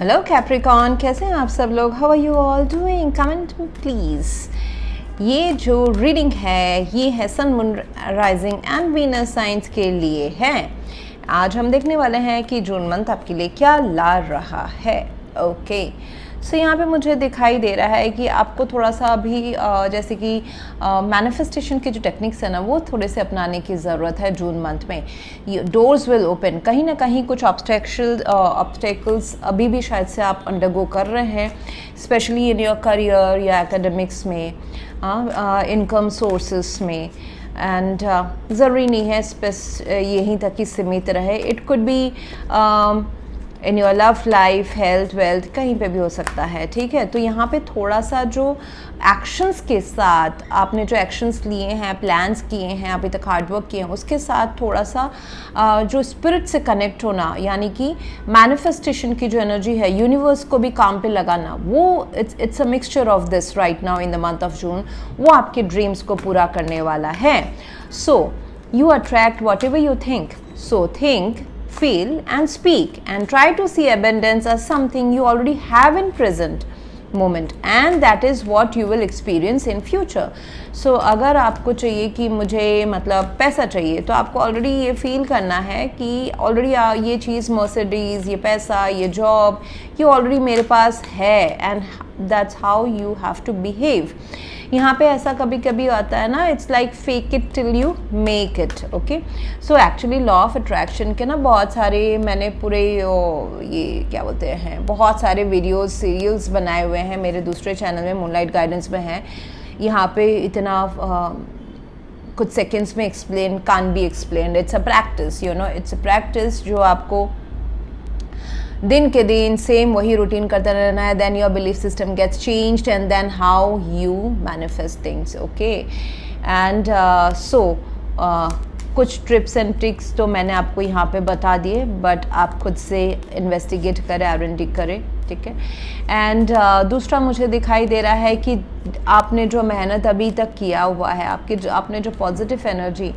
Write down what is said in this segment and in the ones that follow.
Hello Capricorn, कैसे हैं आप सब लोग? How are you all doing? Comment please. ये जो रीडिंग है ये है sun, moon, rising and Venus signs के लिए है। आज हम देखने वाले हैं कि जून मंथ आपके लिए क्या ला रहा है। ओके सो यहाँ पे मुझे दिखाई दे रहा है कि आपको थोड़ा सा अभी जैसे कि मैनिफेस्टेशन के जो टेक्निक्स है ना वो थोड़े से अपनाने की ज़रूरत है। जून मंथ में डोर्स विल ओपन, कहीं ना कहीं कुछ ऑब्स्टेकल्स अभी भी शायद से आप अंडरगो कर रहे हैं, स्पेशली इन योर करियर या एकेडमिक्स में, इनकम सोर्सेस में। एंड ज़रूरी नहीं है यहीं तक ही सीमित रहे, it could be in your love life, health, wealth, कहीं पे भी हो सकता है। ठीक है, तो यहाँ पे थोड़ा सा जो एक्शंस के साथ आपने जो एक्शंस लिए हैं, प्लान्स किए हैं, अभी तक हार्डवर्क किए हैं, उसके साथ थोड़ा सा जो स्पिरिट से कनेक्ट होना, यानी कि मैनिफेस्टेशन की जो एनर्जी है, यूनिवर्स को भी काम पे लगाना, वो it's a mixture of this right now in the month of जून। वो आपके ड्रीम्स को पूरा करने वाला है। सो you attract whatever you think. So think, feel and speak and try to see abundance as something you already have in present moment, and that is what you will experience in future. So अगर आपको चाहिए कि मुझे मतलब पैसा चाहिए, तो आपको ऑलरेडी ये फील करना है कि ऑलरेडी ये चीज़, मर्सिडीज़, ये पैसा, ये जॉब, ये ऑलरेडी मेरे पास है, and that's how you have to behave. यहाँ पे ऐसा कभी कभी आता है ना, it's like fake it till you make it. Okay so actually law of attraction के ना बहुत सारे मैंने पूरे ये क्या बोलते हैं, बहुत सारे वीडियोस, सीरियल्स बनाए हुए हैं मेरे दूसरे चैनल में, मूनलाइट गाइडेंस में हैं। यहाँ पे इतना कुछ सेकेंड्स में explain can be explain. It's a practice, you know, it's a practice जो आपको दिन के दिन सेम वही रूटीन करते रहना है। Then your belief system gets changed and then how you manifest things. Okay and so कुछ ट्रिप्स एंड ट्रिक्स तो मैंने आपको यहाँ पे बता दिए, बट आप खुद से इन्वेस्टिगेट करें, आर&डी करें। ठीक है, एंड दूसरा मुझे दिखाई दे रहा है कि आपने जो मेहनत अभी तक किया हुआ है, आपने जो पॉजिटिव एनर्जी,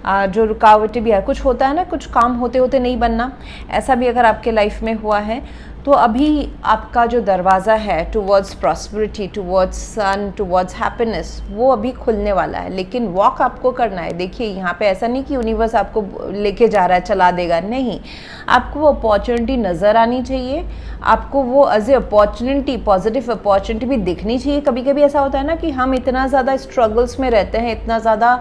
जो रुकावटें भी है, कुछ होता है ना, कुछ काम होते होते नहीं बनना, ऐसा भी अगर आपके लाइफ में हुआ है, तो अभी आपका जो दरवाज़ा है टुवर्ड्स प्रॉस्पेरिटी, टुवर्ड्स सन, टुवर्ड्स हैप्पीनेस, वो अभी खुलने वाला है। लेकिन वॉक आपको करना है। देखिए यहाँ पे ऐसा नहीं कि यूनिवर्स आपको लेके जा रहा है, चला देगा, नहीं। आपको वो अपॉर्चुनिटी नज़र आनी चाहिए, आपको वो as a opportunity, positive opportunity भी दिखनी चाहिए। कभी कभी ऐसा होता है ना कि हम इतना ज़्यादा स्ट्रगल्स में रहते हैं, इतना ज़्यादा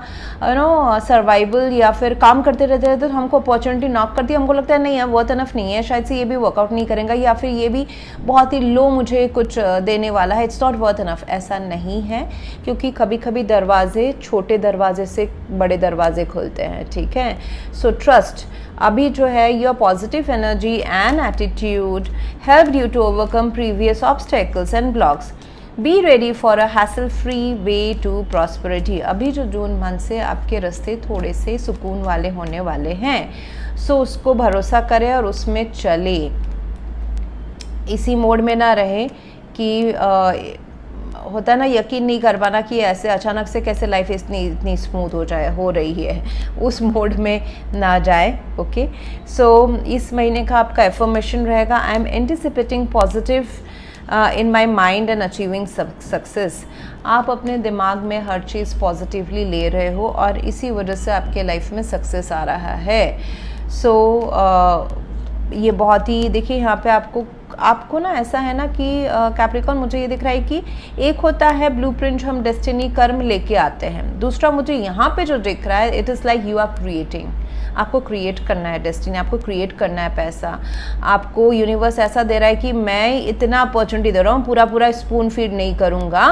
यू नो सर्वाइवल या फिर काम करते रहते हैं, तो हमको अपॉर्चुनिटी नॉक करती है, हमको लगता है नहीं है, वर्थ इनफ नहीं है, शायद से ये भी वर्कआउट नहीं करेगा, या फिर ये भी बहुत ही लो मुझे कुछ देने वाला है, इट्स नॉट वर्थ इनफ। ऐसा नहीं है, क्योंकि कभी कभी दरवाजे, छोटे दरवाजे से बड़े दरवाजे खुलते हैं। ठीक है, सो ट्रस्ट। अभी जो है your positive energy and attitude help you to overcome previous obstacles and blocks. Be ready for a hassle free way to prosperity. अभी जो जून मंथ से आपके रास्ते थोड़े से सुकून वाले होने वाले हैं, सो उसको भरोसा करें और उसमें चले। इसी मोड में ना रहे कि होता है ना, यकीन नहीं कर पाना कि ऐसे अचानक से कैसे लाइफ इतनी स्मूथ हो रही है, उस मोड में ना जाए। ओके सो इस महीने का आपका एफर्मेशन रहेगा, I am anticipating positive in my mind and achieving success. आप अपने दिमाग में हर चीज़ पॉजिटिवली ले रहे हो और इसी वजह से आपके लाइफ में सक्सेस आ रहा है। सो ये बहुत ही, देखिए यहाँ पे आपको ना ऐसा है ना कि कैप्रिकॉन, मुझे ये दिख रहा है कि एक होता है ब्लूप्रिंट जो हम डेस्टिनी कर्म लेके आते हैं, दूसरा मुझे यहाँ पे जो दिख रहा है, it is like you are creating. आपको क्रिएट करना है डेस्टिनी, आपको क्रिएट करना है पैसा। आपको यूनिवर्स ऐसा दे रहा है कि मैं इतना अपॉर्चुनिटी दे रहा हूँ, पूरा स्पून फीड नहीं करूँगा।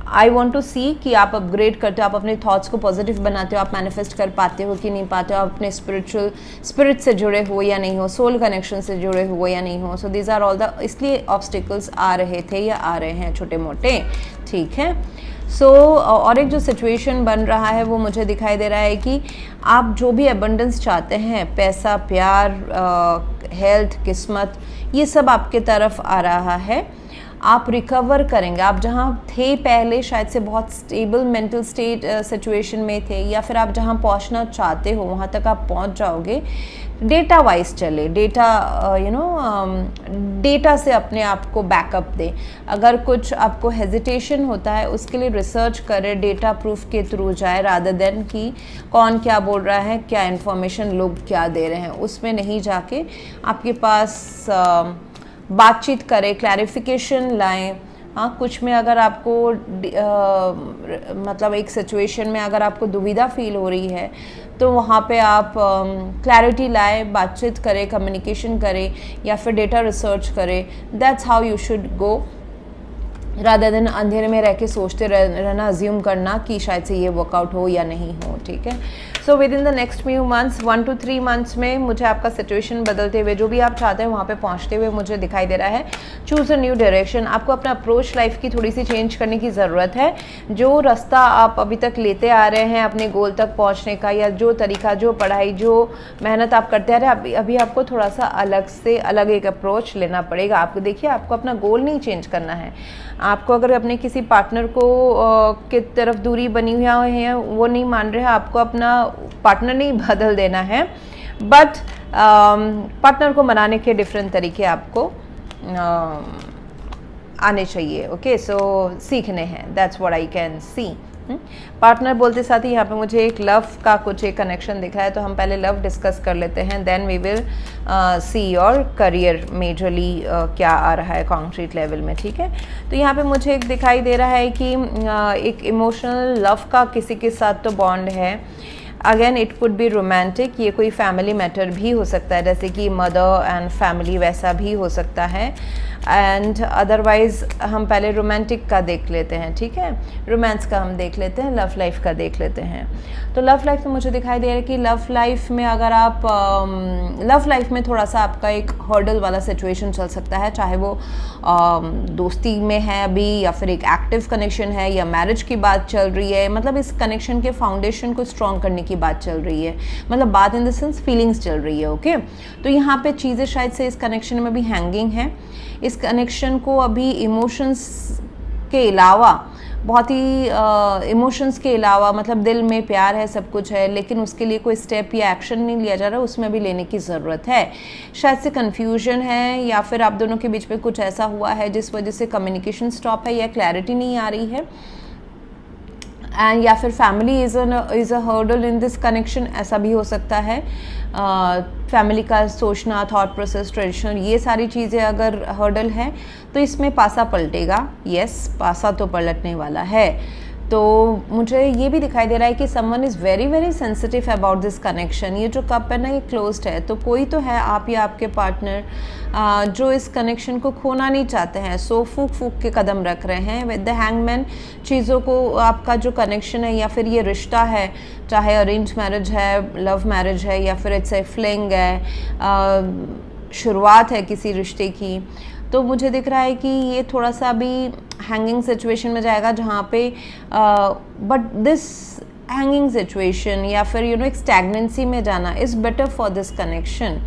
आई वॉन्ट टू सी कि आप अपग्रेड करते हो, आप अपने थॉट्स को पॉजिटिव बनाते हो, आप मैनिफेस्ट कर पाते हो कि नहीं पाते हो, आप अपने स्पिरिट से जुड़े हो या नहीं हो, सोल कनेक्शन से जुड़े हो या नहीं हो। So these are all the, इसलिए ऑब्स्टिकल्स आ रहे थे या आ रहे हैं छोटे मोटे। ठीक है, सो और एक जो सिचुएशन बन रहा है वो मुझे दिखाई दे रहा है कि आप जो भी एबंडेंस चाहते हैं, पैसा, प्यार, हेल्थ, किस्मत, ये सब आपके तरफ आ रहा है। आप रिकवर करेंगे। आप जहाँ थे पहले शायद से बहुत स्टेबल मेंटल स्टेट सिचुएशन में थे, या फिर आप जहाँ पहुँचना चाहते हो वहाँ तक आप पहुँच जाओगे। डेटा वाइज चले, डेटा डेटा से अपने आप को बैकअप दें। अगर कुछ आपको हेजिटेशन होता है उसके लिए रिसर्च करें, डेटा प्रूफ के थ्रू जाए, रादर देन कि कौन क्या बोल रहा है, क्या इन्फॉर्मेशन लोग क्या दे रहे हैं, उसमें नहीं जाके आपके पास बातचीत करें, क्लैरिफिकेशन लाएं। हाँ, कुछ में अगर आपको मतलब एक सिचुएशन में अगर आपको दुविधा फील हो रही है तो वहाँ पे आप क्लैरिटी लाए, बातचीत करें, कम्युनिकेशन करें, या फिर डेटा रिसर्च करें। That's how you should go, rather than अंधेरे में रह के सोचते रहना, अज्यूम करना कि शायद से ये वर्कआउट हो या नहीं हो। ठीक है, so with in the next few months, 1 to 3 months में मुझे आपका सिचुएशन बदलते हुए, जो भी आप चाहते हैं वहाँ पे पहुँचते हुए मुझे दिखाई दे रहा है। Choose a new direction. आपको अपना अप्रोच लाइफ की थोड़ी सी चेंज करने की ज़रूरत है। जो रास्ता आप अभी तक लेते आ रहे हैं अपने गोल तक पहुँचने का, या जो तरीका, जो पढ़ाई, जो मेहनत आप करते आ रहे हैं, अभी आपको थोड़ा सा अलग एक अप्रोच लेना पड़ेगा। आपको देखिए, आपको अपना गोल नहीं चेंज करना है। आपको अगर अपने किसी पार्टनर को की तरफ दूरी बनी हुई है, वो नहीं मान रहे हैं, आपको अपना पार्टनर नहीं बदल देना है, बट पार्टनर को मनाने के डिफरेंट तरीके आपको आने चाहिए। ओके, सो सीखने हैं, that's what I can see. Partner बोलते साथ ही यहाँ पे मुझे एक लव का कुछ एक कनेक्शन दिख रहा है, तो हम पहले लव डिस्कस कर लेते हैं, then we will see your career majorly क्या आ रहा है कॉन्क्रीट लेवल में। ठीक है, तो यहाँ पे मुझे एक दिखाई दे रहा है कि एक इमोशनल लव का किसी के साथ तो बॉन्ड है। Again it could be romantic, ये कोई फैमिली मैटर भी हो सकता है, जैसे कि मदर एंड फैमिली, वैसा भी हो सकता है। एंड अदरवाइज हम पहले रोमांटिक का देख लेते हैं। ठीक है, रोमांस का हम देख लेते हैं, लव लाइफ का देख लेते हैं। तो लव लाइफ में मुझे दिखाई दे रहा है कि लव लाइफ में अगर आप लव लाइफ में थोड़ा सा आपका एक हर्डल वाला सिचुएशन चल सकता है, चाहे वो दोस्ती में है अभी, या फिर एक एक्टिव कनेक्शन है, या मैरिज की बात चल रही है। मतलब इस कनेक्शन के फाउंडेशन को स्ट्रॉन्ग करने की बात चल रही है, मतलब बात इन द सेंस फीलिंग्स चल रही है। ओके, तो यहाँ पे चीज़ें शायद से इस कनेक्शन में भी हैंगिंग है। इस कनेक्शन को अभी इमोशंस के अलावा, बहुत ही इमोशंस के अलावा, मतलब दिल में प्यार है, सब कुछ है, लेकिन उसके लिए कोई स्टेप या एक्शन नहीं लिया जा रहा, उसमें भी लेने की ज़रूरत है। शायद से कन्फ्यूजन है, या फिर आप दोनों के बीच में कुछ ऐसा हुआ है जिस वजह से कम्युनिकेशन स्टॉप है, या क्लैरिटी नहीं आ रही है, एंड या फिर family is a hurdle in this connection, ऐसा भी हो सकता है। फैमिली का सोचना, थॉट प्रोसेस, ट्रेडिशनल, ये सारी चीज़ें अगर हर्डल है तो इसमें पासा पलटेगा। यस, पासा तो पलटने वाला है। तो मुझे ये भी दिखाई दे रहा है कि someone is very very sensitive about this connection. ये जो कप है ना, ये क्लोज्ड है, तो कोई तो है, आप या आपके पार्टनर, जो इस कनेक्शन को खोना नहीं चाहते हैं, सो फूक फूक के कदम रख रहे हैं। विद द हैंगमैन, चीज़ों को, आपका जो कनेक्शन है या फिर ये रिश्ता है, चाहे अरेंज मैरिज है, लव मैरिज है, या फिर इट्स ए फ्लिंग है, शुरुआत है किसी रिश्ते की, तो मुझे दिख रहा है कि ये थोड़ा सा अभी हैंगिंग सिचुएशन में जाएगा, जहाँ पे बट दिस हैंगिंग सिचुएशन या फिर एक स्टैग्नेंसी में जाना is better for this connection.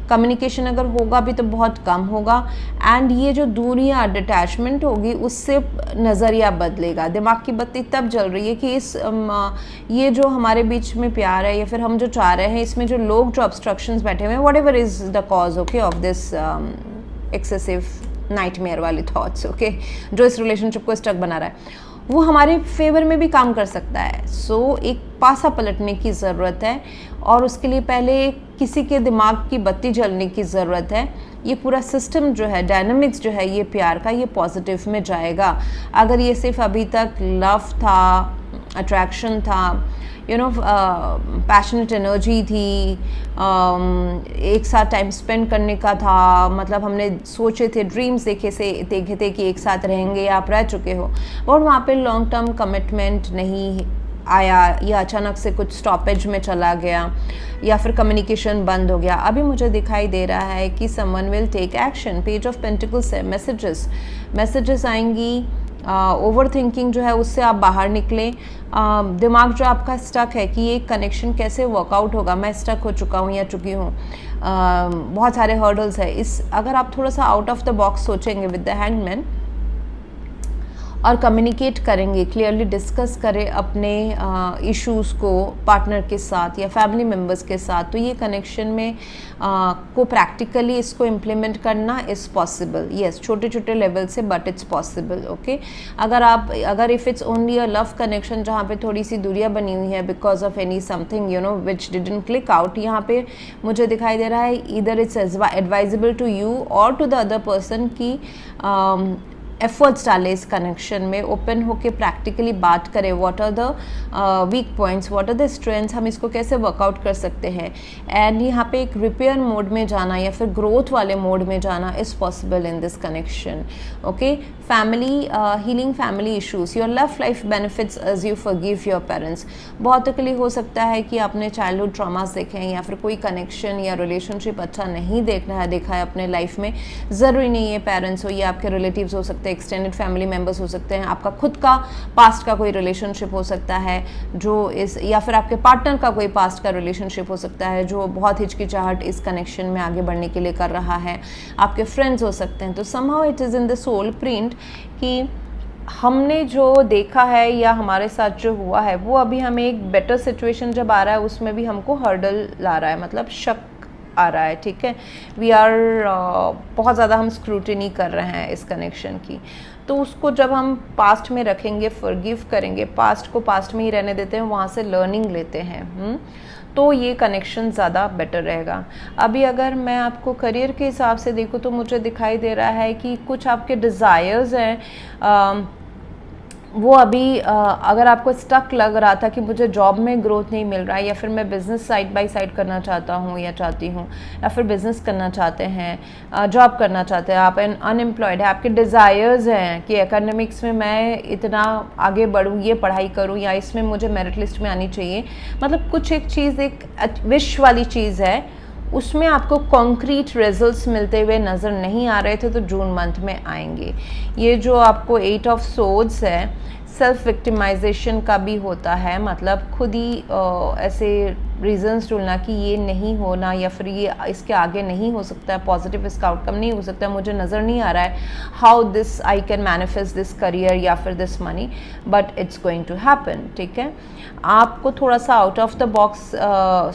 Communication अगर होगा भी तो बहुत कम होगा, एंड ये जो दूरियाँ, डिटैचमेंट होगी, उससे नज़रिया बदलेगा। दिमाग की बत्ती तब जल रही है कि ये जो हमारे बीच में प्यार है या फिर हम जो चाह रहे हैं, इसमें जो लोग, जो ऑब्स्ट्रक्शंस बैठे हुए हैं, what ever is the cause okay of this excessive nightmare वाली थॉट्स, ओके, जो इस रिलेशनशिप को स्टक बना रहा है, वो हमारे फेवर में भी काम कर सकता है। सो एक पासा पलटने की ज़रूरत है, और उसके लिए पहले किसी के दिमाग की बत्ती जलने की ज़रूरत है। ये पूरा सिस्टम जो है, डायनामिक्स जो है ये प्यार का, ये पॉजिटिव में जाएगा। अगर ये सिर्फ अभी तक लव था, अट्रैक्शन था, पैशनेट एनर्जी थी, एक साथ टाइम स्पेंड करने का था, मतलब हमने सोचे थे, ड्रीम्स देखे थे कि एक साथ रहेंगे, या आप रह चुके हो, और वहाँ पे लॉन्ग टर्म कमिटमेंट नहीं आया, या अचानक से कुछ स्टॉपेज में चला गया, या फिर कम्युनिकेशन बंद हो गया। अभी मुझे दिखाई दे रहा है कि someone will take action. Page of pentacles से मैसेजेस आएंगी, ओवर थिंकिंग जो है उससे आप बाहर निकलें। दिमाग जो आपका स्टक है कि ये कनेक्शन कैसे वर्कआउट होगा, मैं स्टक हो चुका हूँ या चुकी हूँ, बहुत सारे हर्डल्स है, अगर आप थोड़ा सा आउट ऑफ द बॉक्स सोचेंगे विद द हैंगमैन, और कम्युनिकेट करेंगे, क्लियरली डिस्कस करें अपने इश्यूज़ को पार्टनर के साथ या फैमिली मेम्बर्स के साथ, तो ये कनेक्शन में को प्रैक्टिकली इसको इम्प्लीमेंट करना इज़ पॉसिबल। येस, छोटे छोटे लेवल से, बट इट्स पॉसिबल। ओके, अगर if it's only a love connection जहाँ पे थोड़ी सी दूरियाँ बनी हुई है because of any something you know which didn't click out, यहाँ पे मुझे दिखाई दे रहा है either it's advisable to you और टू द अदर पर्सन की एफर्ट्स डालें इस कनेक्शन में, ओपन होके प्रैक्टिकली बात करें, what are the weak points, what are the strengths, हम इसको कैसे वर्कआउट कर सकते हैं। एंड यहाँ पे एक रिपेयर मोड में जाना या फिर ग्रोथ वाले मोड में जाना is possible in this connection. Okay, family healing family issues, your love life benefits as you forgive your parents. बहुतों के लिए हो सकता है कि आपने चाइल्डहुड ट्रॉमास देखे हैं या फिर कोई कनेक्शन या रिलेशनशिप अच्छा नहीं देखा है अपने लाइफ में। ज़रूरी नहीं है पेरेंट्स हो, ये आपके रिलेटिव्स हो सकते हैं, एक्सटेंडेड फैमिली मेम्बर्स हो सकते हैं, आपका खुद का पास्ट का कोई रिलेशनशिप हो सकता है जो इस, या फिर आपके पार्टनर का कोई पास्ट का रिलेशनशिप हो सकता है जो बहुत हिचकिचाहट इस कनेक्शन में आगे बढ़ने के लिए कर रहा है, आपके फ्रेंड्स हो सकते हैं। तो somehow it is in the soul print कि हमने जो देखा है या हमारे साथ जो हुआ है वो अभी हमें एक बेटर सिचुएशन जब आ रहा है उसमें भी हमको हर्डल ला रहा है, मतलब शक आ रहा है। ठीक है, वी आर बहुत ज़्यादा हम स्क्रूटिनी कर रहे हैं इस कनेक्शन की। तो उसको जब हम पास्ट में रखेंगे, फॉरगिव करेंगे, पास्ट को पास्ट में ही रहने देते हैं, वहाँ से लर्निंग लेते हैं, तो ये कनेक्शन ज़्यादा बेटर रहेगा। अभी अगर मैं आपको करियर के हिसाब से देखूँ तो मुझे दिखाई दे रहा है कि कुछ आपके डिज़ायर्स हैं वो अभी अगर आपको स्टक लग रहा था कि मुझे जॉब में ग्रोथ नहीं मिल रहा है या फिर मैं बिज़नेस साइड बाय साइड करना चाहता हूँ या चाहती हूँ, या फिर बिज़नेस करना चाहते हैं, जॉब करना चाहते हैं, आप अनएम्प्लॉयड है, आपके डिज़ायर्स हैं कि एकेडमिक्स में मैं इतना आगे बढ़ूँ, ये पढ़ाई करूँ, या इसमें मुझे मेरिट लिस्ट में आनी चाहिए, मतलब कुछ एक चीज़ एक विश वाली चीज़ है, उसमें आपको कॉन्क्रीट रिजल्ट्स मिलते हुए नज़र नहीं आ रहे थे, तो जून मंथ में आएंगे। ये जो आपको 8 ऑफ सोर्ड्स है, सेल्फ विक्टिमाइजेशन का भी होता है, मतलब खुद ही ऐसे रीजंस ढूंढना कि ये नहीं होना या फिर ये इसके आगे नहीं हो सकता है, पॉजिटिव इसका आउटकम नहीं हो सकता है, मुझे नज़र नहीं आ रहा है how this I can manifest this career या फिर this money, but it's going to happen. ठीक है, आपको थोड़ा सा आउट ऑफ द बॉक्स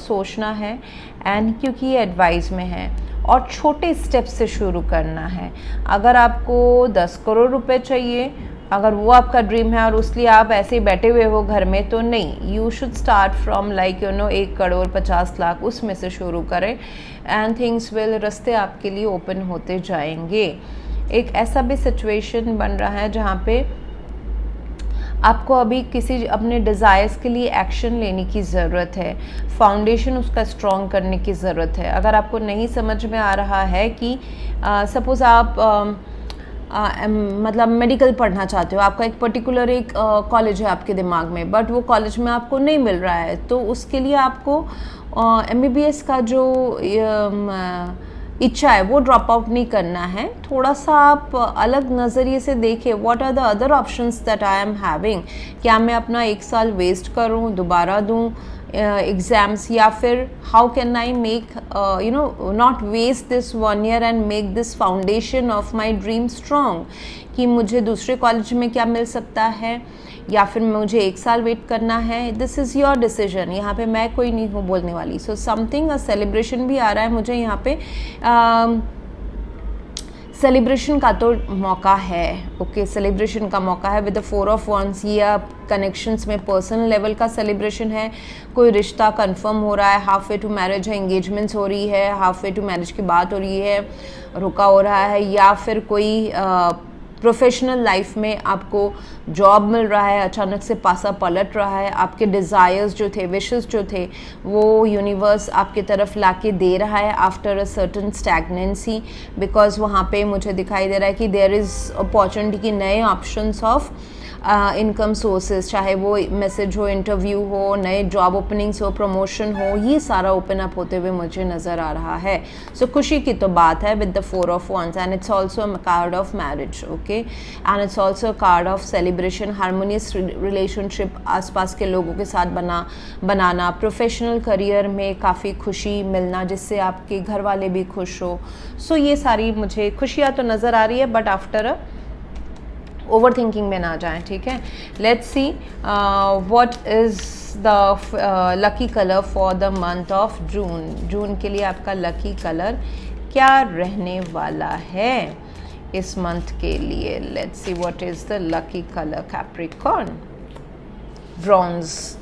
सोचना है, एंड क्योंकि ये एडवाइस में है और छोटे स्टेप्स से शुरू करना है। अगर आपको 10 करोड़ रुपए चाहिए, अगर वो आपका ड्रीम है और उसके लिए आप ऐसे ही बैठे हुए हो घर में, तो नहीं, you should start from like 1 crore 50 lakh, उसमें से शुरू करें, एंड थिंग्स विल, रास्ते आपके लिए ओपन होते जाएंगे। एक ऐसा भी सिचुएशन बन रहा है जहाँ पे आपको अभी किसी अपने डिज़ायर्स के लिए एक्शन लेने की ज़रूरत है, फाउंडेशन उसका स्ट्रॉन्ग करने की ज़रूरत है। अगर आपको नहीं समझ में आ रहा है कि सपोज़ आप मतलब मेडिकल पढ़ना चाहते हो, आपका एक पर्टिकुलर एक कॉलेज है आपके दिमाग में, बट वो कॉलेज में आपको नहीं मिल रहा है, तो उसके लिए आपको MBBS का जो इच्छा है वो ड्रॉप आउट नहीं करना है, थोड़ा सा आप अलग नज़रिए से देखें, what are the other options that I am having. क्या मैं अपना 1 साल वेस्ट करूं, दोबारा दूं एग्ज़ाम्स, या फिर how can I make not waste this 1 year and make this foundation of my dream strong, कि मुझे दूसरे कॉलेज में क्या मिल सकता है या फिर मुझे 1 साल वेट करना है। दिस इज़ योर डिसीजन, यहाँ पे मैं कोई नहीं हूँ बोलने वाली। सो समथिंग अ सेलिब्रेशन भी आ रहा है मुझे यहाँ पे, सेलिब्रेशन का तो मौका है। ओके, सेलिब्रेशन का मौका है विद द 4 ऑफ wands। ये आप कनेक्शंस में पर्सनल लेवल का सेलिब्रेशन है, कोई रिश्ता कंफर्म हो रहा है, हाफ वे टू मैरिज है, एंगेजमेंट्स हो रही है, हाफ वे टू मैरिज की बात हो रही है, रुका हो रहा है, या फिर कोई प्रोफेशनल लाइफ में आपको जॉब मिल रहा है, अचानक से पासा पलट रहा है, आपके डिज़ायर्स जो थे, विशेस जो थे, वो यूनिवर्स आपके तरफ लाके दे रहा है after a certain stagnancy, because वहाँ पे मुझे दिखाई दे रहा है कि देयर इज़ अपॉर्चुनिटी की नए ऑप्शंस ऑफ इनकम सोर्सेज, चाहे वो मैसेज हो, इंटरव्यू हो, नए जॉब ओपनिंग्स हो, प्रमोशन हो, ये सारा ओपन अप होते हुए मुझे नज़र आ रहा है। सो खुशी की तो बात है with the 4 of wands, and it's also a card of marriage. Okay, and it's also card of celebration, harmonious relationship आसपास के लोगों के साथ बनाना, प्रोफेशनल करियर में काफ़ी खुशी मिलना जिससे आपके घर वाले भी खुश हो। सो ये सारी मुझे खुशियाँ तो नज़र आ रही है, but after a over thinking में ना जाएं, ठीक है। Let's see what is the lucky colour for the month of June. जून के लिए आपका लकी कलर क्या रहने वाला है इस मंथ के लिए। Let's see what is the lucky colour Capricorn. Bronze,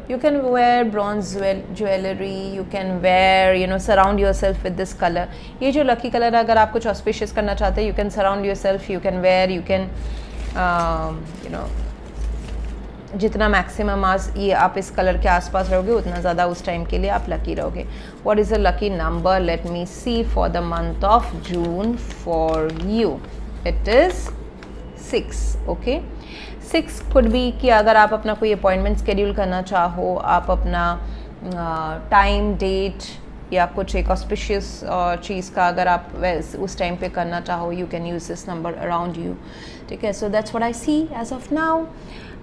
you can wear bronze jewelry, you can wear, you know, surround yourself with this color. ये जो lucky color है, अगर आप कुछ auspicious करना चाहते हैं, you can surround yourself, you can wear, you can you know, जितना मैक्सिमम आज ये आप इस कलर के आसपास रहोगे उतना ज़्यादा उस टाइम के लिए आप लकी रहोगे। What is a lucky number, let me see for the month of June for you. It is 6, okay. 6 could be कि अगर आप अपना कोई अपॉइंटमेंट स्केड्यूल करना चाहो, आप अपना टाइम डेट या कुछ एक ऑस्पिशियस चीज़ का अगर आप उस टाइम पे करना चाहो, you can use this number around you, ठीक है। So that's what I see as of now.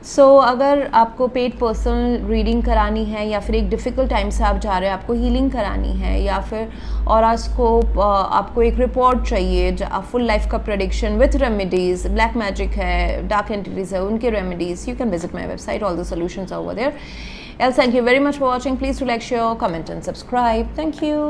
So अगर आपको पेड पर्सनल रीडिंग करानी है या फिर एक डिफ़िकल्ट टाइम से आप जा रहे हैं, आपको हीलिंग करानी है, या फिर और आपको एक रिपोर्ट चाहिए, फुल लाइफ का prediction with remedies, black magic है, डार्क एंटिटीज़ है, उनके remedies, you can visit my website, all the solutions are over there. Else, thank you very much for watching. Please do like, share, comment and subscribe. Thank you.